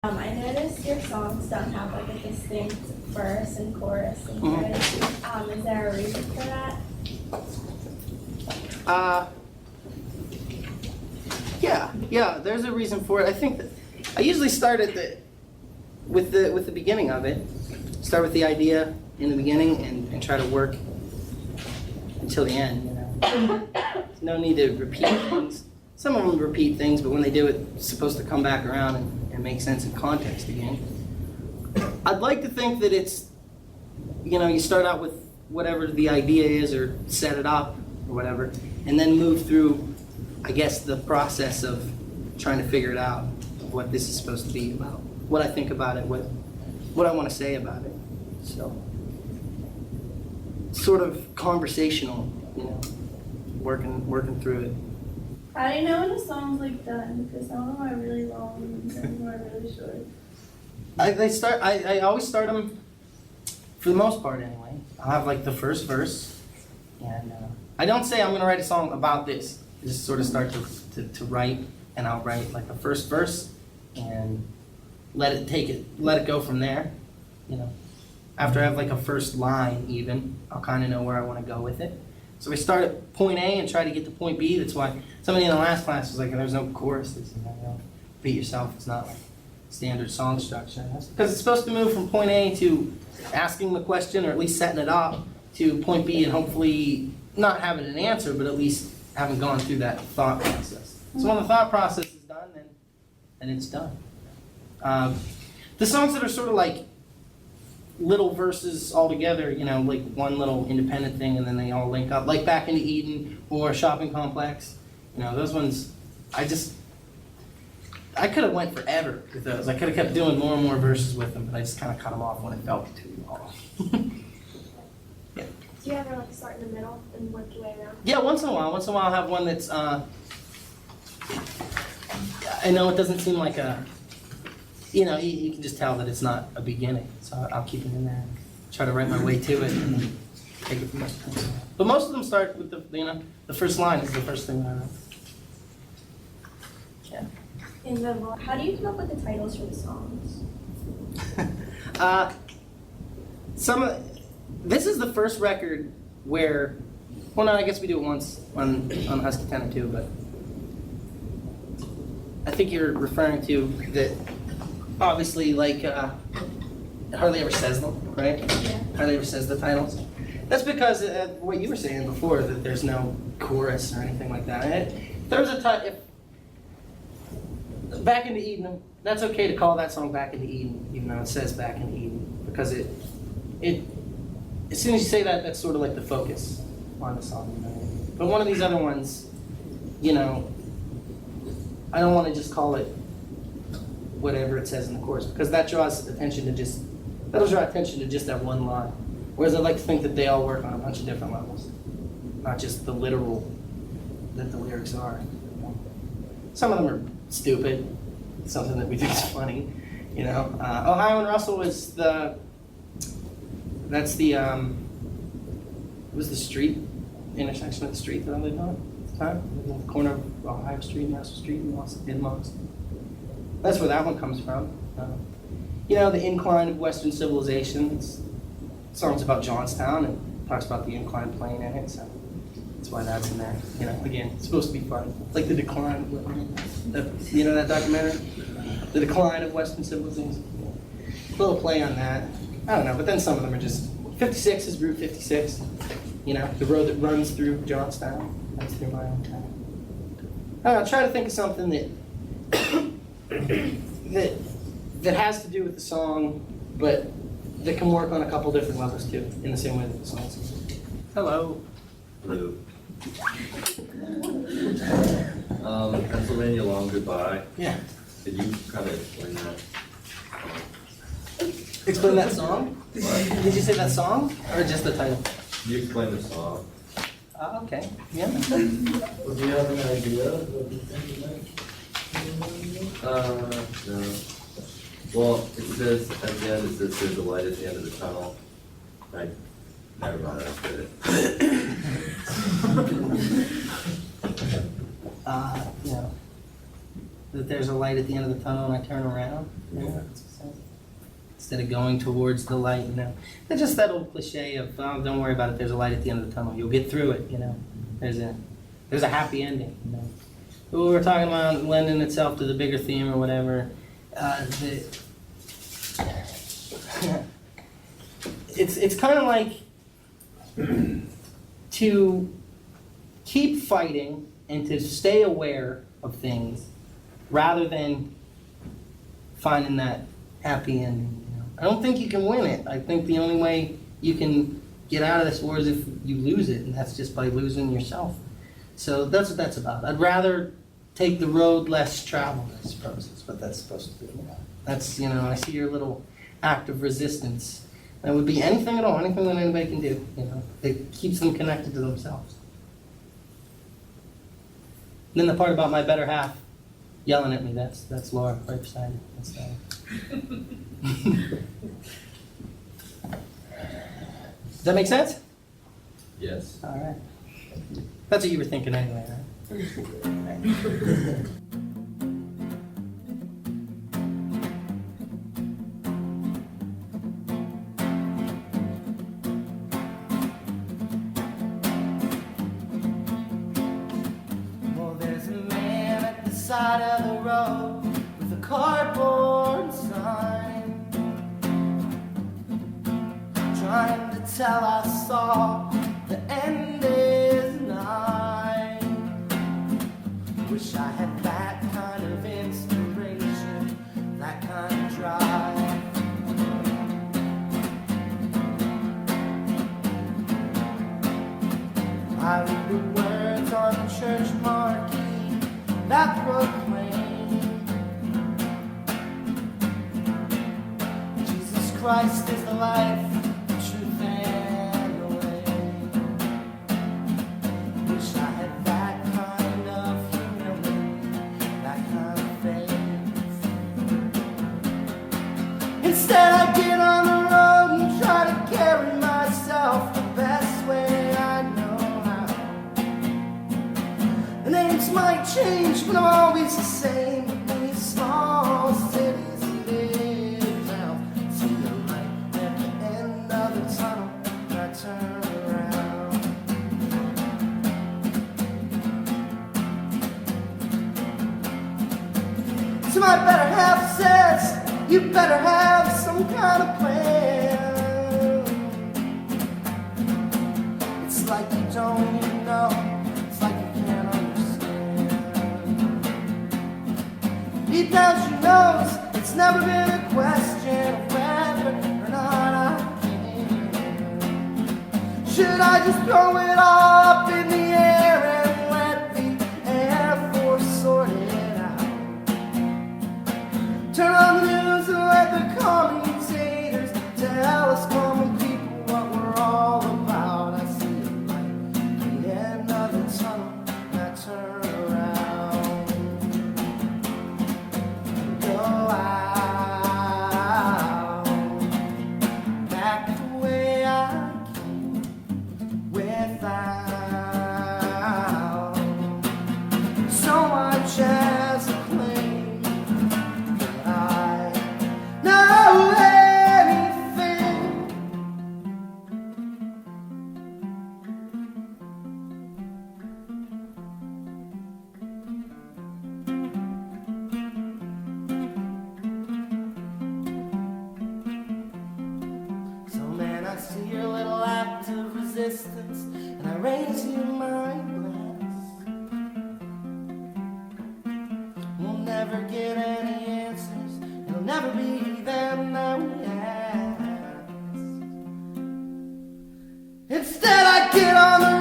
I noticed your songs don't have like a distinct verse and chorus and bridge. Is there a reason for that? Yeah, there's a reason for it. I think that I usually start at with the beginning of it. Start with the idea in the beginning and try to work until the end, you know. There's no need to repeat things. Some of them repeat things, but when they do it, it's supposed to come back around and make sense in context again. I'd like to think that it's, you know, you start out with whatever the idea is or set it up or whatever, and then move through, I guess, the process of trying to figure it out, of what this is supposed to be about, what I think about it, what I want to say about it. So, sort of conversational, you know, working through it. How do you know when a song's like done? Because some of them are really long and some of them are really short. I always start them, for the most part anyway. I'll have like the first verse, and I don't say I'm going to write a song about this. I just sort of start to write, and I'll write like a first verse, and let it go from there. You know, after I have like a first line even, I'll kind of know where I want to go with it. So we start at point A and try to get to point B. That's why somebody in the last class was like, there's no choruses. You know, don't beat yourself. It's not like standard song structure. Because it's supposed to move from point A to asking the question, or at least setting it up, to point B and hopefully not having an answer, but at least having gone through that thought process. So when the thought process is done, then it's done. The songs that are sort of like little verses all together, you know, like one little independent thing and then they all link up, like Back into Eden or Shopping Complex, you know, those ones, I could have went forever with those. I could have kept doing more and more verses with them, but I just kind of cut them off when it felt too long. Yeah. Do you ever like start in the middle and work your way around? Yeah, once in a while I'll have one that's, I know it doesn't seem like a, you know, you can just tell that it's not a beginning, so I'll keep it in there and try to write my way to it and then take it from there. But most of them start with the first line is the first thing that I write. Yeah. How do you come up with the titles for the songs? This is the first record where, well, no, I guess we do it once on Husky Tenor too, but I think you're referring to that. Obviously, like, hardly ever says them, right? Yeah. Hardly ever says the titles. That's because what you were saying before, that there's no chorus or anything like that. If there's if Back into Eden, that's okay to call that song Back into Eden, even though it says Back into Eden, because it as soon as you say that, that's sort of like the focus on the song. You know? But one of these other ones, you know, I don't want to just call it whatever it says in the chorus, because that draws attention to that'll draw attention to just that one line. Whereas I like to think that they all work on a bunch of different levels, not just the literal that the lyrics are. Some of them are stupid, something that we think is funny, you know. Ohio and Russell was it was the street, intersection of the street that I lived on at the time, the corner of Ohio Street and Russell Street in Boston. That's where that one comes from. You know, the incline of Western civilization. Song's about Johnstown and talks about the inclined plane in it, so that's why that's in there. You know, again, it's supposed to be fun. It's like the decline of, you know that documentary? The Decline of Western Civilization. A little play on that. I don't know, but then some of them are just, 56 is Route 56. You know, the road that runs through Johnstown. Runs through my own town. I don't know, try to think of something that has to do with the song, but that can work on a couple different levels too, in the same way that the song is. Hello. Hello. Pennsylvania Long Goodbye. Yeah. Could you kind of explain that? Explain that song? What? Did you say that song, or just the title? Can you explain the song? Okay, yeah. Do you have an idea of what you think it No. Well, it says, at the end, it says there's a light at the end of the tunnel. Like, never mind, I did it. Yeah. that there's a light at the end of the tunnel and I turn around. You know? Instead of going towards the light, you know. It's just that old cliche of, oh, don't worry about it, there's a light at the end of the tunnel. You'll get through it, you know. There's a happy ending, you know. But we're talking about lending itself to the bigger theme or whatever. It's kind of like to keep fighting and to stay aware of things rather than finding that happy ending. You know? I don't think you can win it. I think the only way you can get out of this war is if you lose it, and that's just by losing yourself. So that's what that's about. I'd rather take the road less traveled, I suppose. That's what that's supposed to be. You know? That's, you know, I see your little act of resistance. That would be anything at all, anything that anybody can do, you know. It keeps them connected to themselves. And then the part about my better half yelling at me, that's Laura right beside me. That's Does that make sense? Yes. All right. That's what you were thinking anyway, right? Well, there's a man at the side of the road with a cardboard sign trying to tell us all the end is nigh. Wish I had that kind of inspiration, that kind of drive. I read the words on the church marquee that proclaim Jesus Christ is the life, the truth and the way. Wish I had that kind of humility, that kind of faith. Instead I get on the road and try to carry myself the best way I know how. The names might change, but I'm always the same in these small cities and big towns. See the light at the end of the tunnel, and I turn around. So my better half says, you better have some kind of plan. It's like you don't even know, it's like you can't understand. Deep down she knows it's never been a question of whether or not I can. Should I just throw it up in the air and let the Air Force sort it out? Turn on the news and let the commentators tell us common people what we're all about. I see the light at the end of the tunnel, and I turn around and go out back the way I came, without so much as a claim that I know anything. So man, I see your little act of resistance, and I raise you my glass. We'll never get any answers, it'll never be them that we ask. Instead I get on the